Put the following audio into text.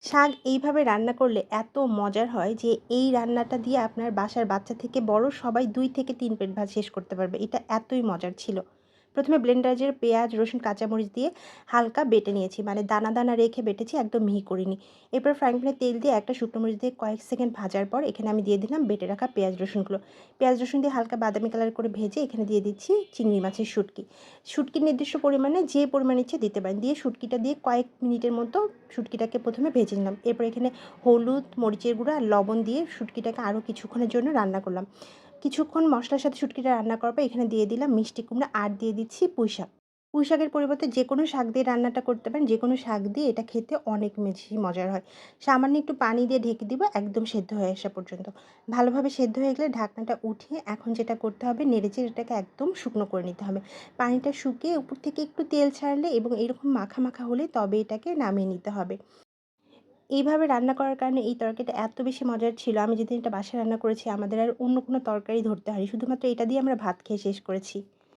শাক এইভাবে রান্না করলে এত মজার হয় যে এই রান্নাটা দিয়ে আপনার বাসার বাচ্চা থেকে বড় সবাই ২ থেকে ৩ পেট ভাত শেষ করতে পারবে। এটা এতই মজার ছিল। ১ম এ ব্লেন্ডারে পেঁয়াজ, রসুন, কাঁচামরিচ দিয়ে হালকা বেটে নিয়েছি। মানে দানা, দানা রেখে বেটেছি, একদম মিহি করিনি। এরপর ফ্রাইং প্যানে তেল দিয়ে একটা শুকনো মরিচ দিয়ে কয়েক সেকেন্ড ভাজার পর এখানে আমি দিয়ে দিলাম বেটে রাখা পেঁয়াজ, রসুনগুলো। পেঁয়াজ, রসুন দিয়ে হালকা বাদামি কালার করে ভেজে এখানে দিয়ে দিচ্ছি চিংড়ি মাছের শুঁটকি। শুঁটকির নির্দিষ্ট পরিমাণে যে পরিমাণ ইচ্ছে দিতে পারেন। দিয়ে শুঁটকিটা দিয়ে কয়েক মিনিটের মতো শুঁটকিটাকে ১ম এ ভেজে নিলাম। এরপর এখানে হলুদ, মরিচের গুঁড়া আর লবণ দিয়ে শুঁটকিটাকে আরও কিছুক্ষণের জন্য রান্না করলাম। কিছুক্ষণ মসলার সাথে শুঁটকিটা রান্না করার পর এখানে দিয়ে দিলাম মিষ্টি কুমড়া আর দিয়ে দিচ্ছি পুঁই শাক। পুঁই শাকের পরিবর্তে যেকোনো শাক দিয়ে রান্নাটা করতে পারেন। যেকোনো শাক দিয়ে এটা খেতে অনেক বেশি মজার হয়। সামান্য একটু পানি দিয়ে ঢেকে দিব একদম সেদ্ধ হয়ে আসা পর্যন্ত। ভালোভাবে সেদ্ধ হয়ে গেলে ঢাকনাটা উঠিয়ে এখন যেটা করতে হবে নেড়েচেড়ে এটাকে একদম শুকনো করে নিতে হবে। পানিটা শুকিয়ে উপর থেকে একটু তেল ছাড়লে এবং এরকম মাখা, মাখা হলে তবে এটাকে নামিয়ে নিতে হবে। এইভাবে রান্না করার কারণে এই তরকারিটা এত বেশি মজার ছিল, আমি যেদিন এটা বাসায় রান্না করেছি আমাদের আর অন্য কোনো তরকারি ধরতে হয়নি। শুধুমাত্র এটা দিয়ে আমরা ভাত খেয়ে শেষ করেছি।